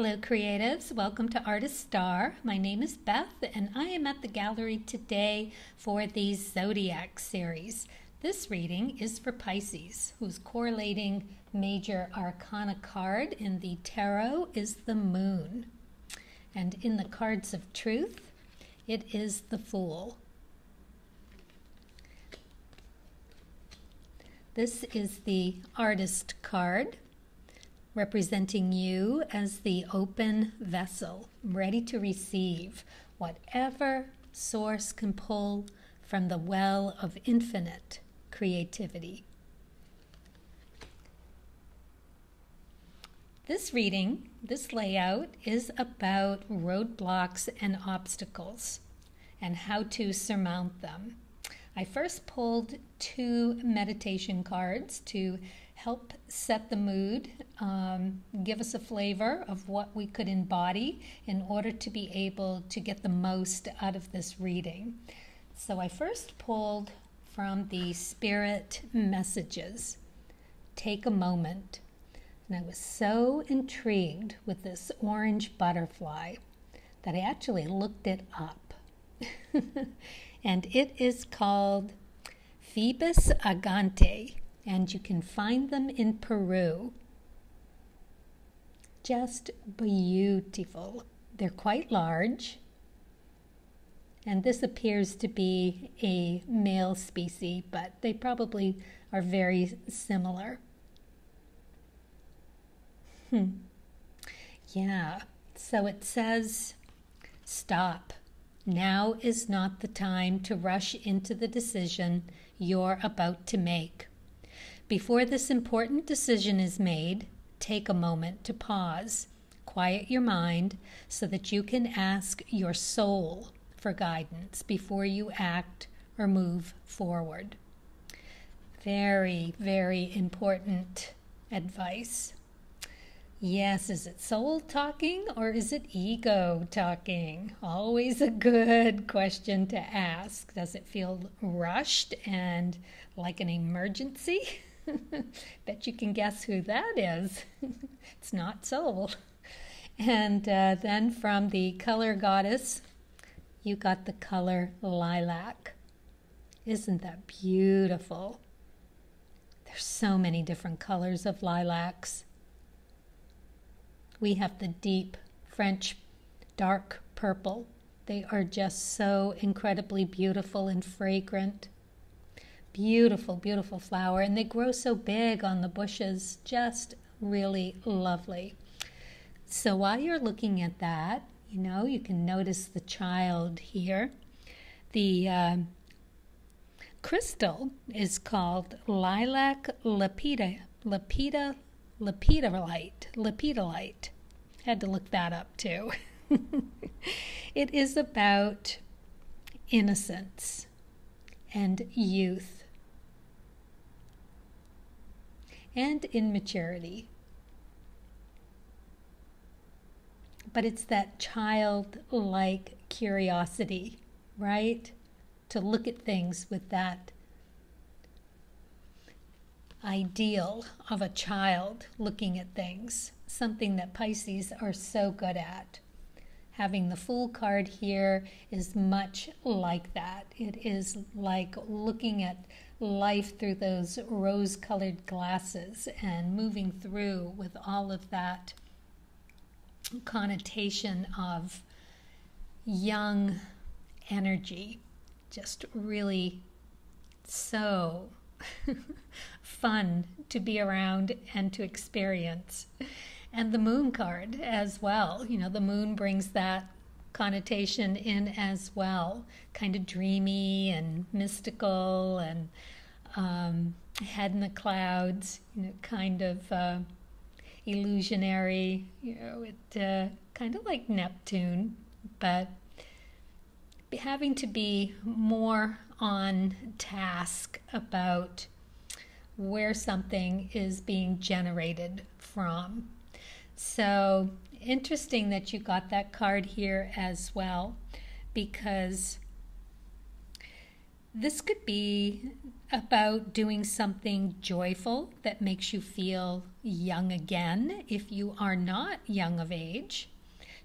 Hello creatives, welcome to Artist Star. My name is Beth and I am at the gallery today for the Zodiac series. This reading is for Pisces, whose correlating major arcana card in the tarot is the Moon. And in the cards of truth, it is the Fool. This is the Artist card, representing you as the open vessel, ready to receive whatever source can pull from the well of infinite creativity. This reading, this layout, is about roadblocks and obstacles and how to surmount them. I first pulled 2 meditation cards to help set the mood, give us a flavor of what we could embody in order to be able to get the most out of this reading. So I first pulled from the Spirit Messages, Take a Moment. And I was so intrigued with this orange butterfly that I actually looked it up. And it is called Phoebus agante. And you can find them in Peru. Just beautiful. They're quite large. And this appears to be a male species, but they probably are very similar. Yeah, so it says, stop. Now is not the time to rush into the decision you're about to make. Before this important decision is made, take a moment to pause, quiet your mind so that you can ask your soul for guidance before you act or move forward. Very, very important advice. Yes, is it soul talking or is it ego talking? Always a good question to ask. Does it feel rushed and like an emergency? Bet you can guess who that is. It's not soul. And then from the color goddess, you got the color lilac. Isn't that beautiful? There's so many different colors of lilacs. We have the deep French dark purple. They are just so incredibly beautiful and fragrant. Beautiful, beautiful flower, and they grow so big on the bushes, just really lovely. So while you're looking at that, you can notice the child here. The crystal is called lilac lepidolite. Had to look that up too. It is about innocence and youth and immaturity. But it's that childlike curiosity, right? To look at things with that ideal of a child looking at things, something that Pisces are so good at. Having the Fool card here is much like that. It is like looking at life through those rose-colored glasses and moving through with all of that connotation of young energy. Just really so fun to be around and to experience. And the Moon card as well. The Moon brings that connotation in as well. Kind of dreamy and mystical and head in the clouds, kind of illusionary, it kind of like Neptune, but having to be more on task about where something is being generated from. So interesting that you got that card here as well, because This could be about doing something joyful that makes you feel young again if you are not young of age,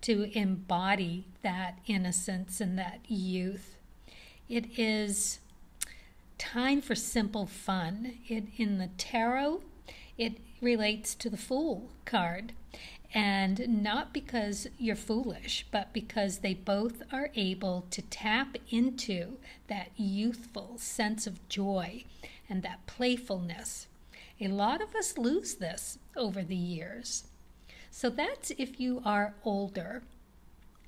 to embody that innocence and that youth. It is time for simple fun. In the tarot, it relates to the Fool card. And not because you're foolish, but because they both are able to tap into that youthful sense of joy and that playfulness. A lot of us lose this over the years. So that's if you are older.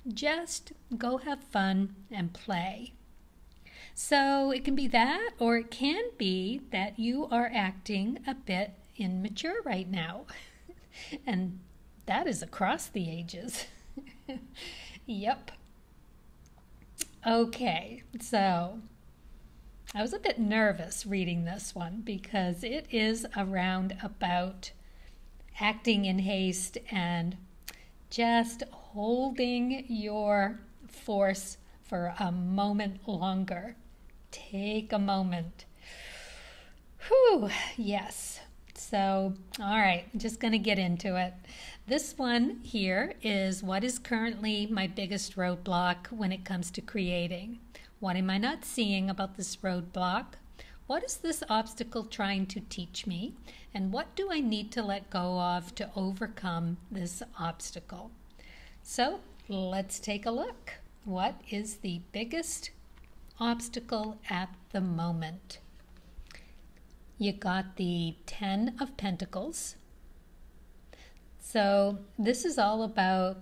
Just go have fun and play. So it can be that, or it can be that you are acting a bit immature right now. And that is across the ages. Yep. Okay, so I was a bit nervous reading this one because it is around about acting in haste and just holding your force for a moment longer. Take a moment. Whew, yes. So, all right, I'm just going to get into it. This one here is what is currently my biggest roadblock when it comes to creating. What am I not seeing about this roadblock? What is this obstacle trying to teach me? And what do I need to let go of to overcome this obstacle? So let's take a look. What is the biggest obstacle at the moment? You got the 10 of Pentacles. So this is all about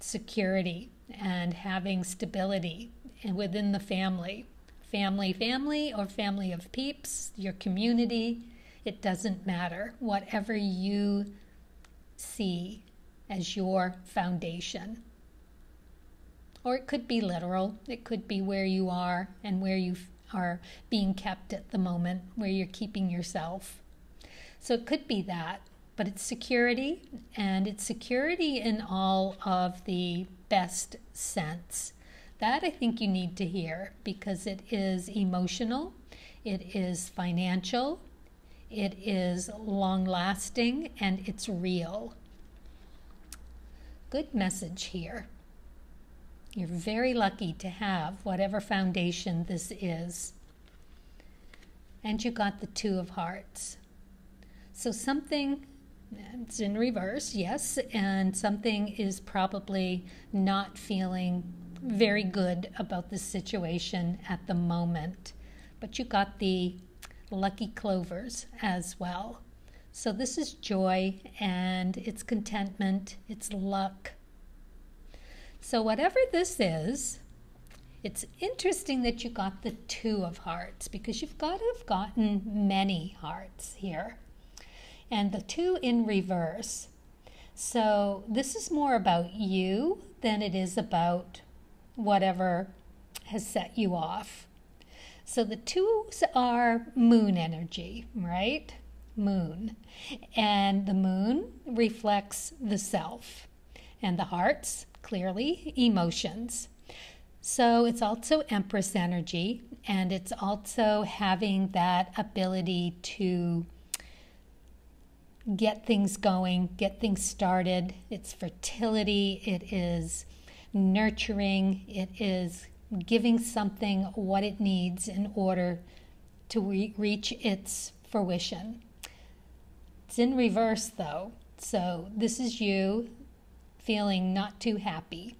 security and having stability within the family. Family, or family of peeps, your community, it doesn't matter. Whatever you see as your foundation. Or it could be literal. It could be where you are and where you are being kept at the moment, where you're keeping yourself. So it could be that, but it's security, and it's security in all of the best sense. That I think you need to hear because it is emotional, it is financial, it is long-lasting, and it's real. Good message here. You're very lucky to have whatever foundation this is. And you got the 2 of Hearts. So something, it's in reverse, yes, and something is probably not feeling very good about the situation at the moment. But you got the lucky clovers as well. So this is joy, and it's contentment, it's luck. So whatever this is, it's interesting that you got the 2 of Hearts because you've got to have gotten many hearts here. And the 2 in reverse. So this is more about you than it is about whatever has set you off. So the 2s are moon energy, right? Moon. And the moon reflects the self. And the hearts, clearly, emotions. So it's also Empress energy, and it's also having that ability to get things going, get things started. It's fertility, it is nurturing, it is giving something what it needs in order to reach its fruition. It's in reverse though, so this is you feeling not too happy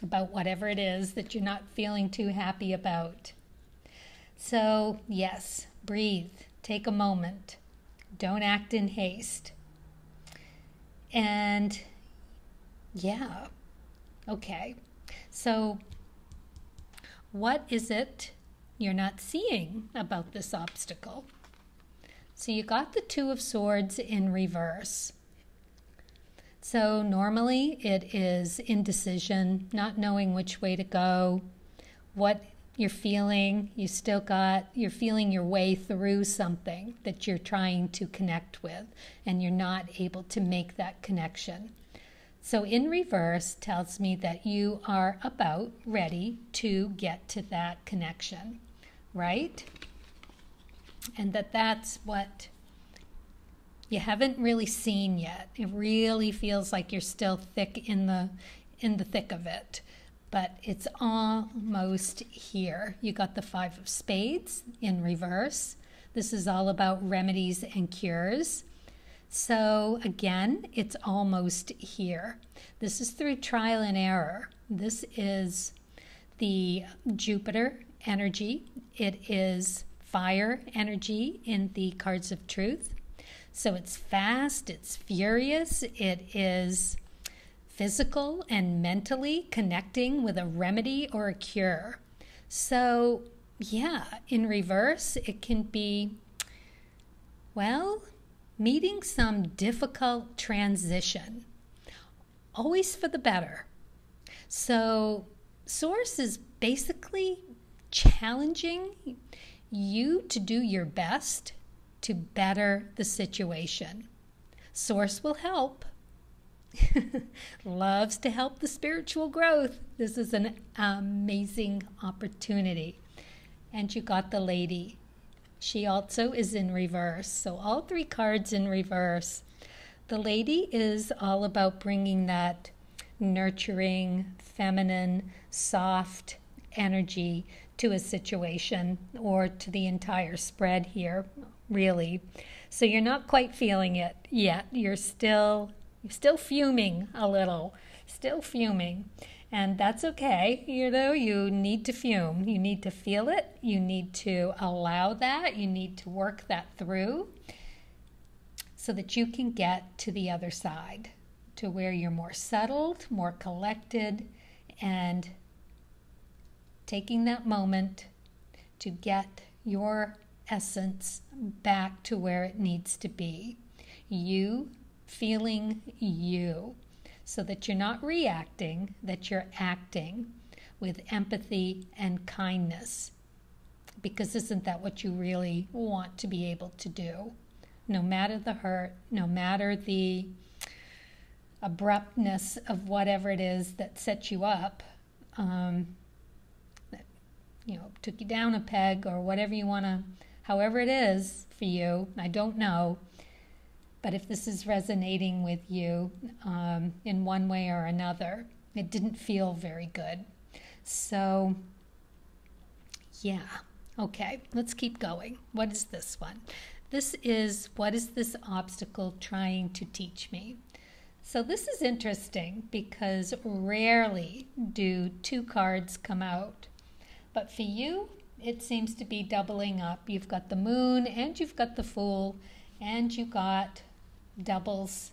about whatever it is that you're not feeling too happy about. So yes, breathe, take a moment, don't act in haste. And yeah, okay, so what is it you're not seeing about this obstacle? So you got the 2 of Swords in reverse. So normally it is indecision, not knowing which way to go, what you're feeling. You're feeling your way through something that you're trying to connect with, and you're not able to make that connection. So in reverse tells me that you are about ready to get to that connection. right? And that's what you haven't really seen yet. It really feels like you're still thick in the thick of it, but it's almost here. You got the 5 of Spades in reverse. This is all about remedies and cures. So again, it's almost here. This is through trial and error. This is the Jupiter energy. It is fire energy in the cards of truth. So it's fast, it's furious, it is physical and mentally connecting with a remedy or a cure. So yeah, in reverse, it can be, well, meeting some difficult transition, always for the better. So Source is basically challenging you to do your best to better the situation. Source will help. Loves to help the spiritual growth. This is an amazing opportunity. And you got the Lady. She also is in reverse. So all 3 cards in reverse. The Lady is all about bringing that nurturing, feminine, soft energy to a situation or to the entire spread here, really. So you're not quite feeling it yet. You're still fuming a little, still fuming. And that's okay. You know, you need to fume. You need to feel it. You need to allow that. You need to work that through so that you can get to the other side, to where you're more settled, more collected, and taking that moment to get your essence back to where it needs to be. You feeling you, so that you're not reacting, that you're acting with empathy and kindness. Because isn't that what you really want to be able to do? No matter the hurt, no matter the abruptness of whatever it is that set you up, that, took you down a peg or whatever you want to, however it is for you, I don't know. But if this is resonating with you in one way or another, it didn't feel very good. So, yeah. Okay, let's keep going. What is this one? This is, what is this obstacle trying to teach me? So this is interesting because rarely do 2 cards come out. But for you, it seems to be doubling up. You've got the Moon and you've got the Fool and you got doubles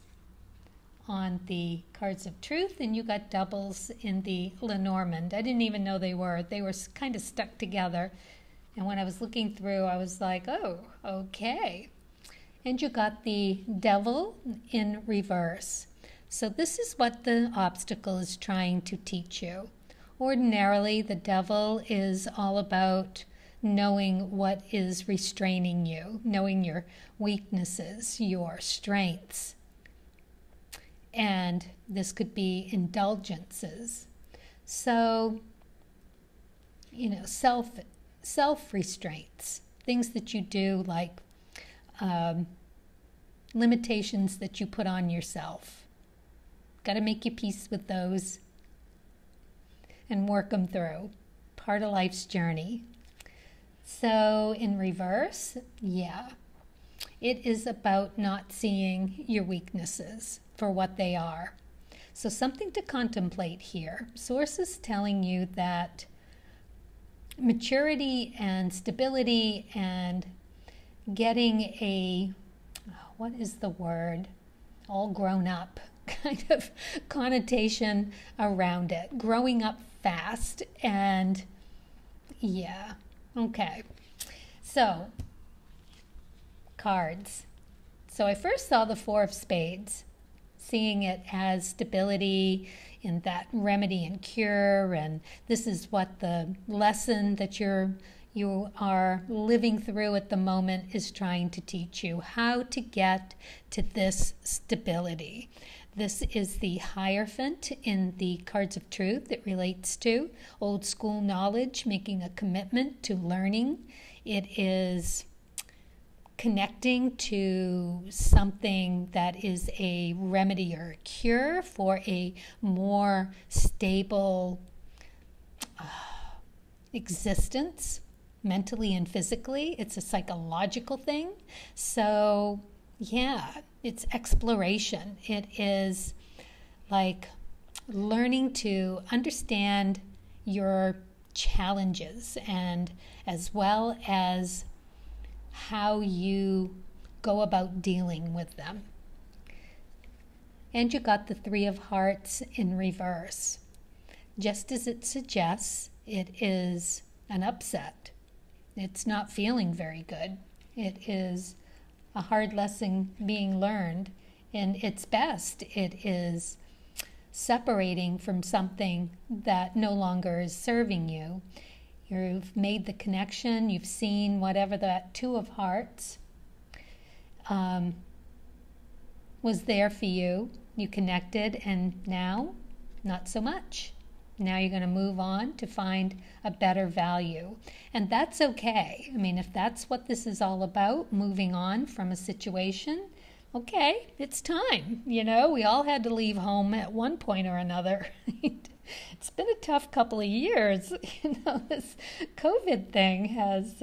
on the cards of truth and you got doubles in the Lenormand. I didn't even know they were kind of stuck together. And when I was looking through, I was like, oh, okay. And you got the Devil in reverse. So this is what the obstacle is trying to teach you. Ordinarily, the Devil is all about knowing what is restraining you, knowing your weaknesses, your strengths. And this could be indulgences. So, self-restraints, things that you do, like limitations that you put on yourself. Got to make your peace with those and work them through. Part of life's journey. So in reverse, yeah, it is about not seeing your weaknesses for what they are. So something to contemplate here. Source is telling you that maturity and stability and getting a, what is the word, all grown up kind of connotation around it. Growing up fast and yeah, okay. So, cards. So I first saw the 4 of Spades, seeing it as stability in that remedy and cure, and this is what the lesson that you are living through at the moment is trying to teach you, how to get to this stability. This is the Hierophant in the Cards of Truth. It relates to old school knowledge, making a commitment to learning. It is connecting to something that is a remedy or a cure for a more stable existence, mentally and physically. It's a psychological thing. So, yeah, it's exploration. It is like learning to understand your challenges, and as well as how you go about dealing with them. And you got the Three of Hearts in reverse. Just as it suggests, it is an upset. It's not feeling very good. It is a hard lesson being learned, and its best. It is separating from something that no longer is serving you. You've made the connection. You've seen whatever that Two of Hearts was there for you. You connected, and now, not so much. Now you're going to move on to find a better value. And that's okay. I mean, if that's what this is all about, moving on from a situation, okay, it's time. You know, we all had to leave home at one point or another. It's been a tough couple of years. You know, this COVID thing has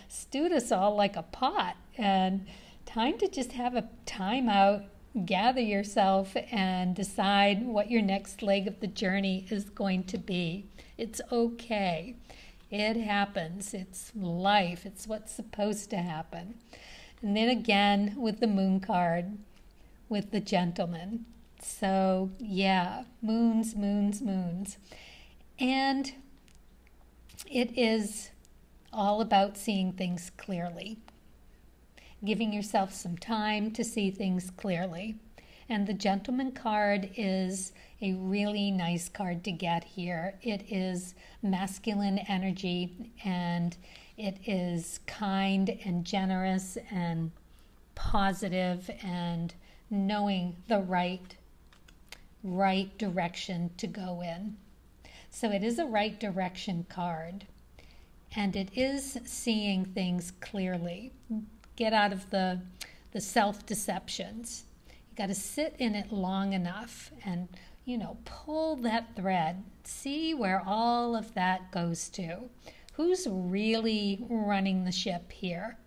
stewed us all like a pot. And time to just have a time out, gather yourself, and decide what your next leg of the journey is going to be. It's okay. It happens. It's life. It's what's supposed to happen. And then again with the Moon card, with the Gentleman. So, yeah, moons, moons, moons. And it is all about seeing things clearly, giving yourself some time to see things clearly. And the Gentleman card is a really nice card to get here. It is masculine energy, and it is kind and generous and positive and knowing the right direction to go in. So it is a right direction card, and it is seeing things clearly. Get out of the self-deceptions. You got to sit in it long enough and, you know, pull that thread. See where all of that goes to. Who's really running the ship here?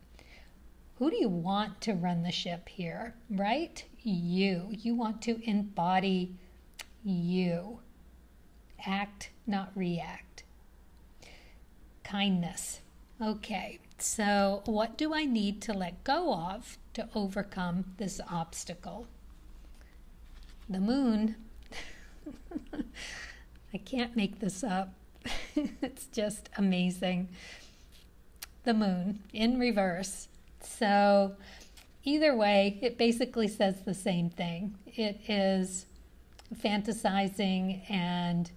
Who do you want to run the ship here, right? You. You want to embody you. Act, not react. Kindness. Okay, so what do I need to let go of to overcome this obstacle? The Moon. I can't make this up. It's just amazing. The Moon in reverse. So either way, it basically says the same thing. It is fantasizing and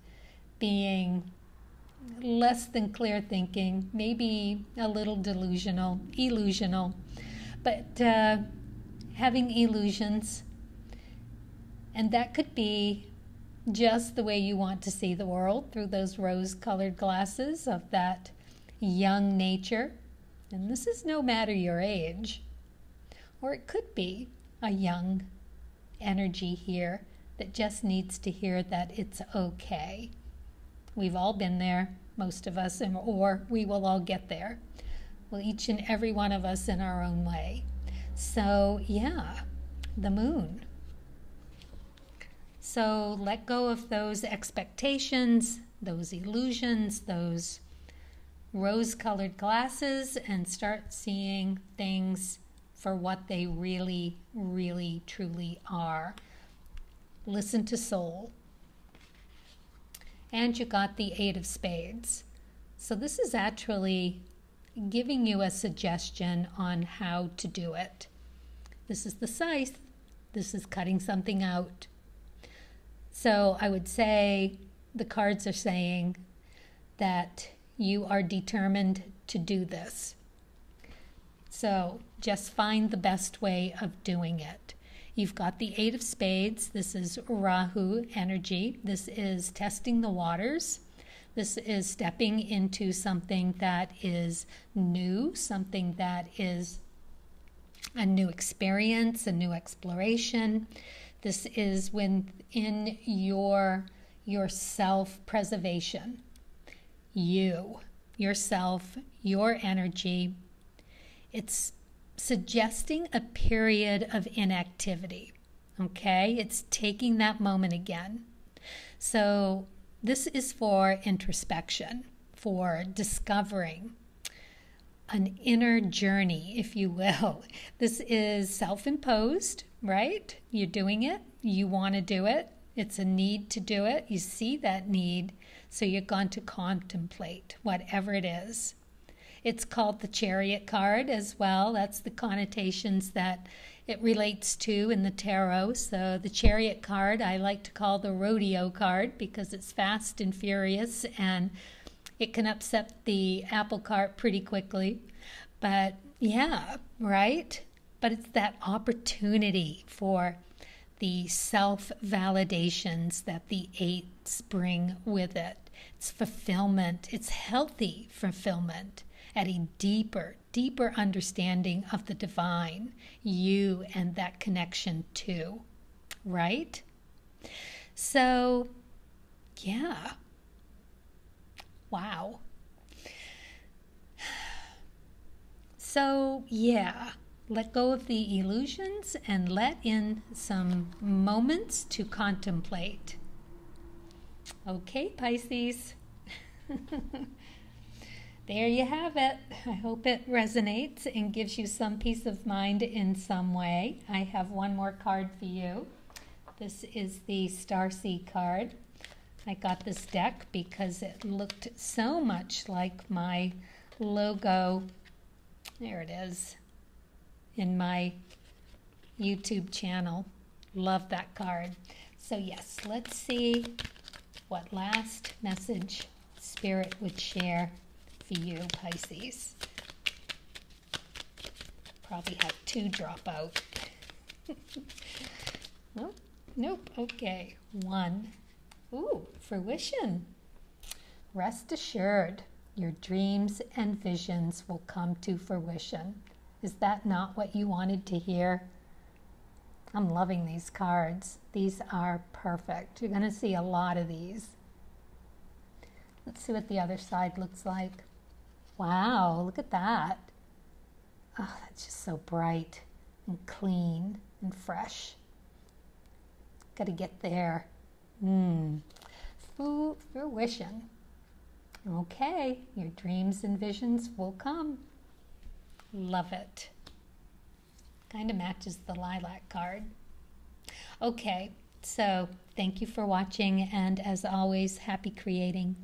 being less than clear thinking, maybe a little illusional, but having illusions. And that could be just the way you want to see the world, through those rose-colored glasses of that young nature. And this is no matter your age. Or it could be a young energy here that just needs to hear that it's okay. We've all been there, most of us, or we will all get there. Well, each and every one of us in our own way. So, yeah, the Moon. So let go of those expectations, those illusions, those rose-colored glasses, and start seeing things for what they really, really, truly are. Listen to soul. And you got the Eight of Spades. So this is actually giving you a suggestion on how to do it. This is the scythe. This is cutting something out. So I would say the cards are saying that you are determined to do this. So just find the best way of doing it. You've got the Eight of Spades. This is Rahu energy. This is testing the waters. This is stepping into something that is new, something that is a new experience, a new exploration. This is within your self-preservation. You, yourself, your energy. It's suggesting a period of inactivity, okay? It's taking that moment again. So this is for introspection, for discovering an inner journey, if you will. This is self-imposed, right? You're doing it. You want to do it. It's a need to do it. You see that need, so you're going to contemplate whatever it is. It's called the Chariot card as well. That's the connotations that it relates to in the tarot. So the Chariot card I like to call the rodeo card because it's fast and furious and it can upset the apple cart pretty quickly. But yeah, right? But it's that opportunity for the self-validations that the eights bring with it. It's fulfillment. It's healthy fulfillment at a deeper, deeper understanding of the divine, you and that connection too, right? So, yeah. Wow. So, yeah. Let go of the illusions and let in some moments to contemplate. Okay, Pisces. There you have it. I hope it resonates and gives you some peace of mind in some way. I have one more card for you. This is the Starseed card. I got this deck because it looked so much like my logo. There it is. In my YouTube channel. Love that card. So yes, let's see what last message Spirit would share for you, Pisces. Probably have two drop out. Nope. Okay. One. Ooh, fruition. Rest assured, your dreams and visions will come to fruition. Is that not what you wanted to hear? I'm loving these cards. These are perfect. You're going to see a lot of these. Let's see what the other side looks like. Wow, look at that. Oh, that's just so bright and clean and fresh. Got to get there. Fruition. Okay, your dreams and visions will come. Love it. Kind of matches the lilac card. Okay, so thank you for watching, and as always, happy creating.